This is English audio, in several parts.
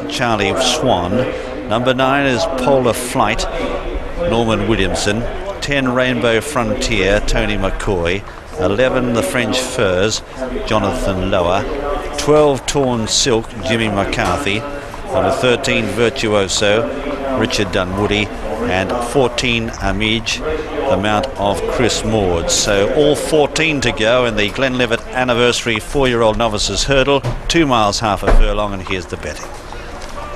Charlie Swan. Number 9 is Polar Flight, Norman Williamson. 10 Rainbow Frontier, Tony McCoy. 11 The French Furs, Jonathan Lower. 12 Torn Silk, Jimmy McCarthy. Number 13 Virtuoso, Richard Dunwoody. And 14 Amige, the mount of Chris Maud. So all 14 to go in the Glenlivet anniversary 4-year-old novices hurdle. 2 miles half a furlong, and here's the betting.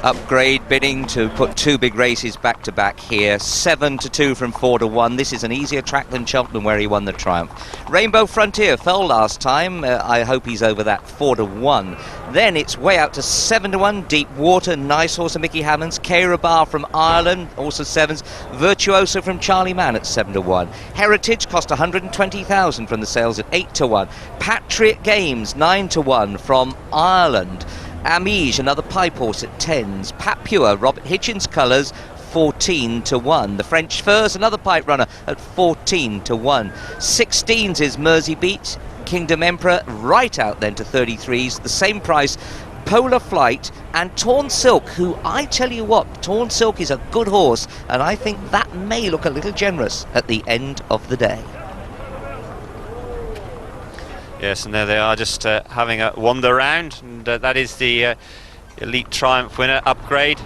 Upgrade bidding to put 2 big races back to back here. 7-2 from 4-1. This is an easier track than Cheltenham, where he won the Triumph. Rainbow Frontier fell last time. I hope he's over that. 4-1. Then it's way out to 7-1. Deep Water, Nice Horse and Mickey Hammonds. Karabar from Ireland, also 7s. Virtuoso from Charlie Mann at 7-1. Heritage cost 120,000 from the sales at 8-1. Patriot Games 9-1 from Ireland. Amige, another pipe horse at 10s. Papua, Robert Hitchens colours, 14-1. The French Furs, another pipe runner at 14-1. 16s is Mersey Beat, Kingdom Emperor, right out then to 33s. The same price, Polar Flight and Torn Silk, who, I tell you what, Torn Silk is a good horse, and I think that may look a little generous at the end of the day. Yes, and there they are, just having a wander around, and that is the Elite Triumph winner, Upgrade.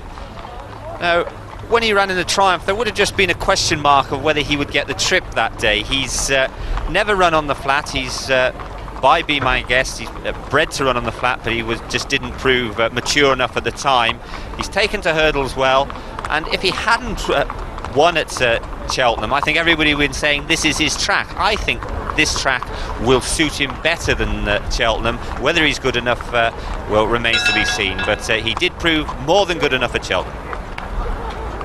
Now, when he ran in the Triumph, there would have just been a question mark of whether he would get the trip that day. He's never run on the flat. He's, by Be My Guest, he's bred to run on the flat, but he just didn't prove mature enough at the time. He's taken to hurdles well, and if he hadn't won at Cheltenham, I think everybody would be saying this is his track. I think this track will suit him better than Cheltenham. Whether he's good enough, well, remains to be seen, but he did prove more than good enough at Cheltenham.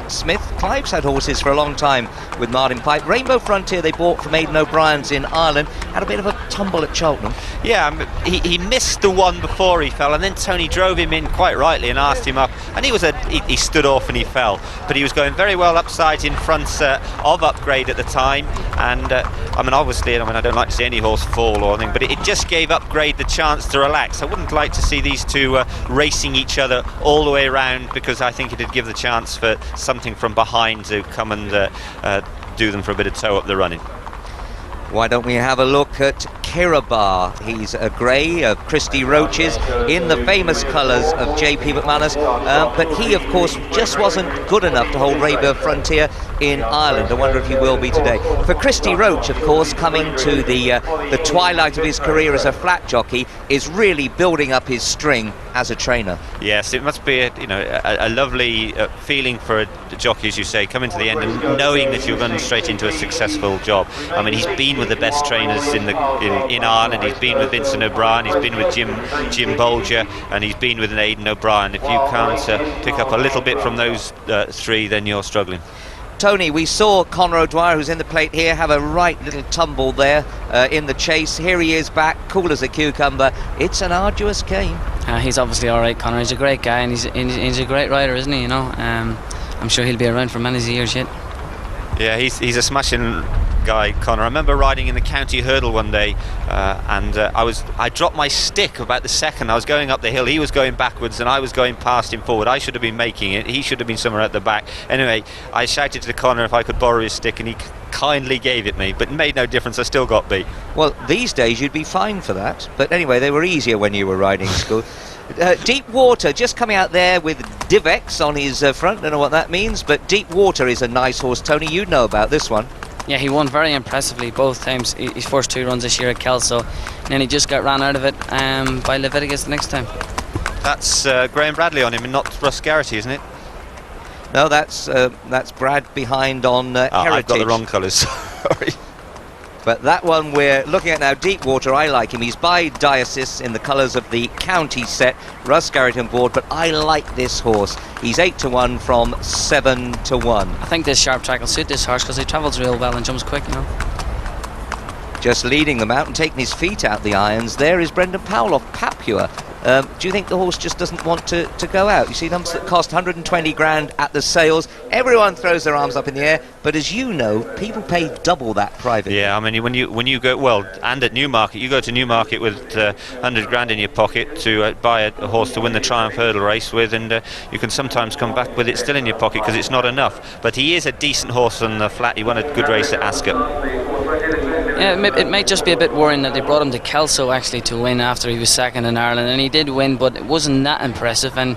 Smith, Clive's had horses for a long time with Martin Pipe. Rainbow Frontier they bought from Aidan O'Brien's in Ireland, had a bit of a tumble at Cheltenham. Yeah, he missed the one before he fell, and then Tony drove him in quite rightly and asked him up, and he stood off and he fell, but he was going very well upside in front of Upgrade at the time, and obviously, I don't like to see any horse fall or anything, but it just gave Upgrade the chance to relax. I wouldn't like to see these two racing each other all the way around, because I think it'd give the chance for something from behind to come and do them for a bit of toe up the running. Why don't we have a look at Karabar? He's a grey of Christy Roach's in the famous colours of J.P. McManus, but he of course just wasn't good enough to hold Rainbow Frontier in Ireland. I wonder if he will be today. For Christy Roach, of course, coming to the twilight of his career as a flat jockey, is really building up his string as a trainer. Yes, it must be a lovely feeling for a jockey, as you say, coming to the end and knowing that you're going straight into a successful job. I mean, he's been with the best trainers in Ireland. He's been with Vincent O'Brien, he's been with Jim Bolger, and he's been with Aidan O'Brien. If you can't pick up a little bit from those three, then you're struggling. Tony, we saw Conor O'Dwyer, who's in the plate here, have a right little tumble there in the chase. Here he is back, cool as a cucumber. It's an arduous game. He's obviously all right, Conor. He's a great guy, and he's a great rider, isn't he? I'm sure he'll be around for many years yet. Yeah, he's a smashing guy, Conor. I remember riding in the county hurdle one day, and I dropped my stick about the second. I was going up the hill, he was going backwards, and I was going past him forward. I should have been making it, he should have been somewhere at the back. Anyway, I shouted to Conor if I could borrow his stick, and he kindly gave it me, but it made no difference. I still got beat. Well, these days you'd be fined for that, but anyway, they were easier when you were riding school. Deep Water just coming out there with Divex on his front. Don't know what that means, but Deep Water is a nice horse. Tony, you know about this one. Yeah, he won very impressively both times. His first 2 runs this year at Kelso, and then he just got ran out of it by Leviticus the next time. That's Graham Bradley on him and not Russ Garrity, isn't it? No, that's Brad behind on Heritage. I've got the wrong colours, sorry. But that one we're looking at now, Deep Water, I like him. He's by Diocese in the colours of the county set. Russ Garrett on board, but I like this horse. He's 8-1 from 7-1. I think this sharp track will suit this horse because he travels real well and jumps quick, Just leading them out and taking his feet out the irons. There is Brendan Powell off Papua. Do you think the horse just doesn't want to go out? You see numbers that cost 120 grand at the sales. Everyone throws their arms up in the air, but as you know, people pay double that privately. Yeah, I mean, when you go, well, and at Newmarket, you go to Newmarket with 100 grand in your pocket to buy a horse to win the Triumph Hurdle race with, and you can sometimes come back with it still in your pocket because it's not enough. But he is a decent horse on the flat. He won a good race at Ascot. Yeah, it may just be a bit worrying that they brought him to Kelso actually to win after he was second in Ireland, and he did win, but it wasn't that impressive. And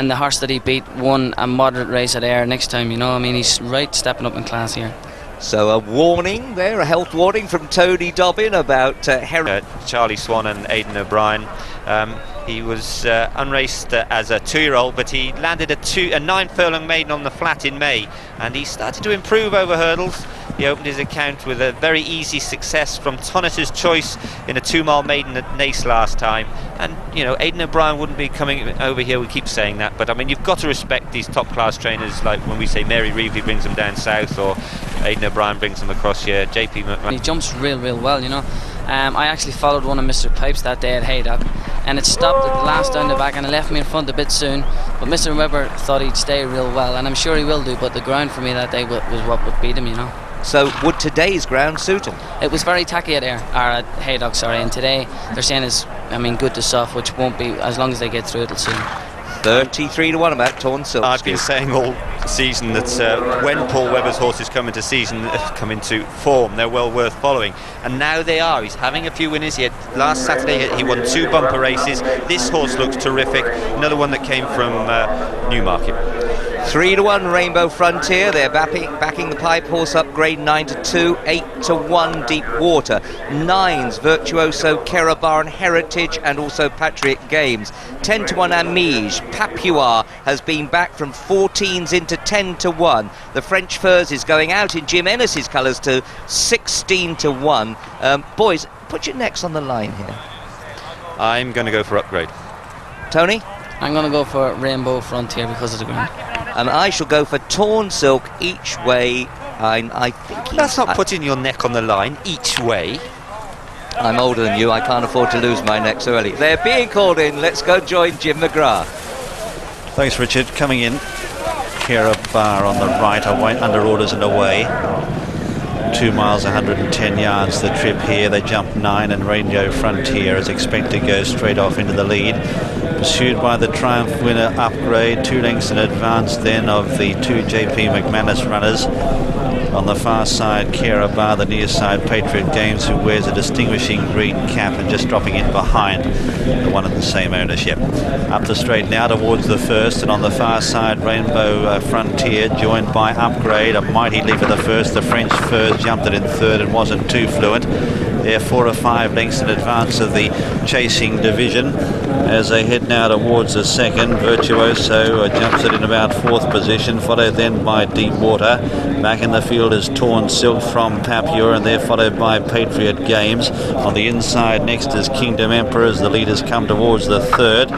the horse that he beat won a moderate race at Ayr next time. You know, I mean, he's right stepping up in class here. So a warning there, a health warning from Tony Dobbin about Charlie Swan and Aidan O'Brien. He was unraced as a 2-year-old, but he landed a 9 furlong maiden on the flat in May, and he started to improve over hurdles. He opened his account with a very easy success from Tonnis's Choice in a 2-mile maiden at Nace last time. And, you know, Aidan O'Brien wouldn't be coming over here, we keep saying that, but I mean, you've got to respect these top-class trainers, like when we say Mary Reevely brings them down south, or Aidan O'Brien brings them across here, JP McMahon. He jumps real well, you know. I actually followed one of Mr. Pipes that day at Haydock, and it stopped at the last down the back, and it left me in front a bit soon, but Mr. Webber thought he'd stay real well, and I'm sure he will do, but the ground for me that day was what would beat him, you know. So would today's ground suit him? It was very tacky at Haydock, and today they're saying is, I mean, good to soft, which won't be, as long as they get through, it'll suit him. 33 to 1 about Torn Silk. I've been saying all season that when Paul Webber's horses come into form, they're well worth following, and now they are. He's having a few winners. Last Saturday he won 2 bumper races. This horse looks terrific. Another one that came from Newmarket. 3 to 1 Rainbow Frontier. They're backing the pipe horse up, grade 9 to 2, 8 to 1 Deep Water, 9s Virtuoso, Kerabar and Heritage, and also Patriot Games. 10 to 1 Amige. Papua has been back from 14s into 10 to 1. The French Furs is going out in Jim Ennis's colours to 16 to 1. Boys, put your necks on the line here. I'm going to go for Upgrade. Tony? I'm going to go for Rainbow Frontier because of the ground. And I shall go for Torn Silk each way. I think that's not putting your neck on the line each way. I'm older than you. I can't afford to lose my neck so early. They're being called in. Let's go join Jim McGrath. Thanks, Richard. Coming in, Kira Bar on the right, under orders and away. 2 miles, 110 yards the trip here. They jump 9, and Rainbow Frontier is expected to go straight off into the lead, pursued by the Triumph winner Upgrade, 2 lengths in advance then of the 2 JP McManus runners. On the far side, Kira Bar, the near side, Patriot Games, who wears a distinguishing green cap, and just dropping in behind the one in the same ownership. Up the straight now towards the first, and on the far side, Rainbow Frontier, joined by Upgrade, a mighty leap at the first. The French Furs jumped it in third and wasn't too fluent. They're 4 or 5 lengths in advance of the chasing division as they head now towards the second. Virtuoso jumps it in about 4th position, followed then by Deep Water. Back in the field is Torn Silk from Papua, and they're followed by Patriot Games. On the inside next is Kingdom Emperor as the leaders come towards the third,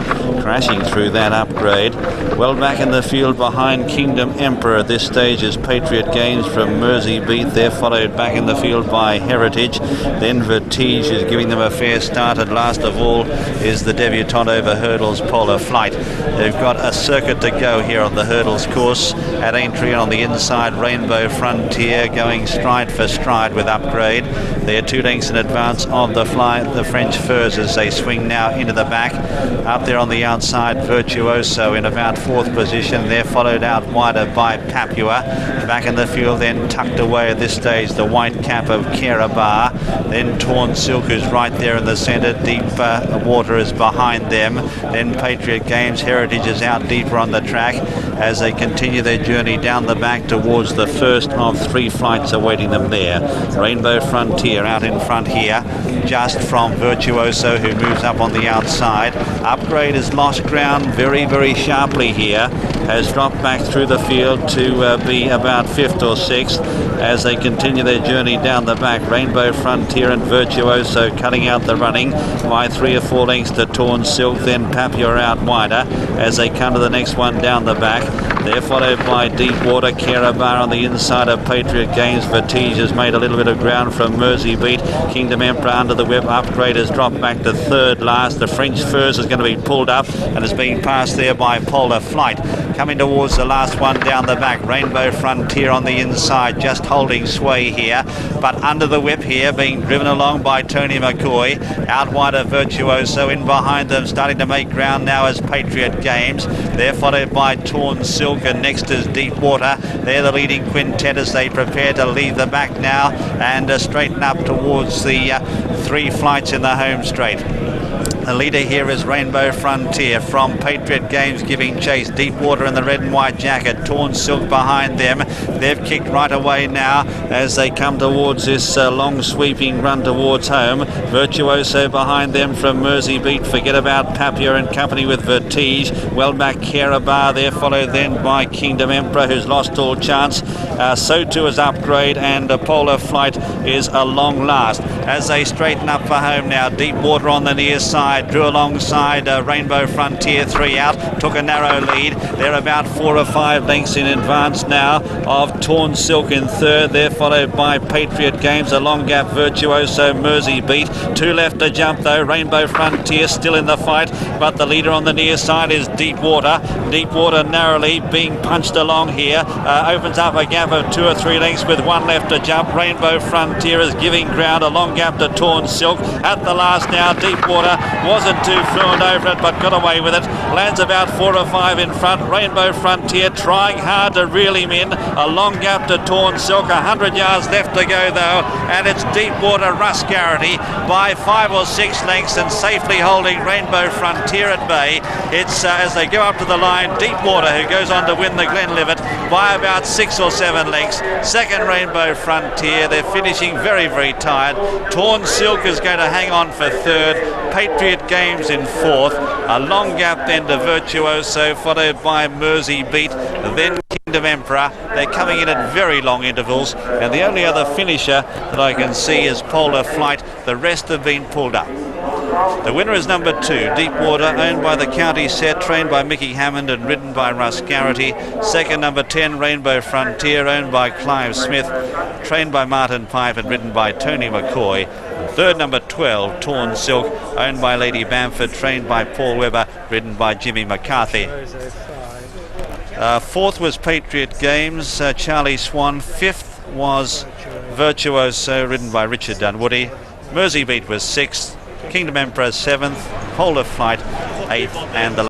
crashing through that Upgrade. Well back in the field behind Kingdom Emperor at this stage is Patriot Games from Mersey Beat. They're followed back in the field by Heritage. Then Vertige is giving them a fair start, and last of all is the debutant over hurdles, Polar Flight. They've got a circuit to go here on the hurdles course at Aintree. On the inside, Rainbow Frontier going stride for stride with Upgrade. They're 2 lengths in advance of the French Furs as they swing now into the back. Up there on the outside, Virtuoso in about 4th position. They're followed out wider by Papua. Back in the field then, tucked away at this stage, the white cap of Kerabar. Then Torn Silk, who's right there in the centre. Deep Water is behind them. Then Patriot Games. Heritage is out deeper on the track as they continue their journey down the back towards the first of 3 flights awaiting them there. Rainbow Frontier out in front here, just from Virtuoso, who moves up on the outside. Upgrade has lost ground very, very sharply here, has dropped back through the field to be about 5th or 6th. as they continue their journey down the back. Rainbow Frontier and Virtuoso cutting out the running by 3 or 4 lengths to Torn Silk, then Papier out wider as they come to the next one down the back. They're followed by Deepwater, Carabar on the inside of Patriot Games. Vertige has made a little bit of ground from Mersey Beat. Kingdom Emperor under the whip. Upgrade has dropped back to third last. The French Furs is going to be pulled up and is being passed there by Polar Flight. Coming towards the last one down the back. Rainbow Frontier on the inside, just holding sway here, but under the whip here, being driven along by Tony McCoy. Out wide of Virtuoso, in behind them, starting to make ground now as Patriot Games. They're followed by Torn Silk, and next is Deepwater. They're the leading quintet as they prepare to leave the back now and straighten up towards the 3 flights in the home straight. The leader here is Rainbow Frontier from Patriot Games giving chase. Deepwater in the red and white jacket. Torn Silk behind them. They've kicked right away now as they come towards this long sweeping run towards home. Virtuoso behind them from Mersey Beat. Forget about Papier and company with Vertige. Well back Carabar there, followed then by Kingdom Emperor, who's lost all chance. So too is Upgrade, and Polar Flight is a long last. As they straighten up for home now, Deepwater on the near side. Drew alongside Rainbow Frontier, 3 out, took a narrow lead. They're about 4 or 5 lengths in advance now of Torn Silk in third. They're followed by Patriot Games, a long gap Virtuoso, Mersey Beat. 2 left to jump though. Rainbow Frontier still in the fight, but the leader on the near side is Deepwater. Deepwater narrowly being punched along here, opens up a gap of 2 or 3 lengths with 1 left to jump. Rainbow Frontier is giving ground, a long gap to Torn Silk. At the last now, Deepwater wasn't too fluent over it, but got away with it. Lands about 4 or 5 in front. Rainbow Frontier trying hard to reel him in. A long gap to Torn Silk. 100 yards left to go though, and it's Deepwater Russ Garrity by 5 or 6 lengths and safely holding Rainbow Frontier at bay. It's as they go up to the line, Deepwater, who goes on to win the Glenlivet by about 6 or 7 lengths. Second, Rainbow Frontier. They're finishing very, very tired. Torn Silk is going to hang on for third. Patriot Games in fourth. A long gap then to Virtuoso, followed by Mersey Beat, then Kingdom Emperor. They're coming in at very long intervals, and the only other finisher that I can see is Polar Flight. The rest have been pulled up. The winner is number 2, Deepwater, owned by the County Set, trained by Mickey Hammond and ridden by Russ Garrity. Second, number 10, Rainbow Frontier, owned by Clive Smith, trained by Martin Pipe and ridden by Tony McCoy. Third, number 12, Torn Silk, owned by Lady Bamford, trained by Paul Webber, ridden by Jimmy McCarthy. Fourth was Patriot Games, Charlie Swan. Fifth was Virtuoso, ridden by Richard Dunwoody. Mersey Beat was 6th. Kingdom Emperor 7th. Polar Flight 8th, and the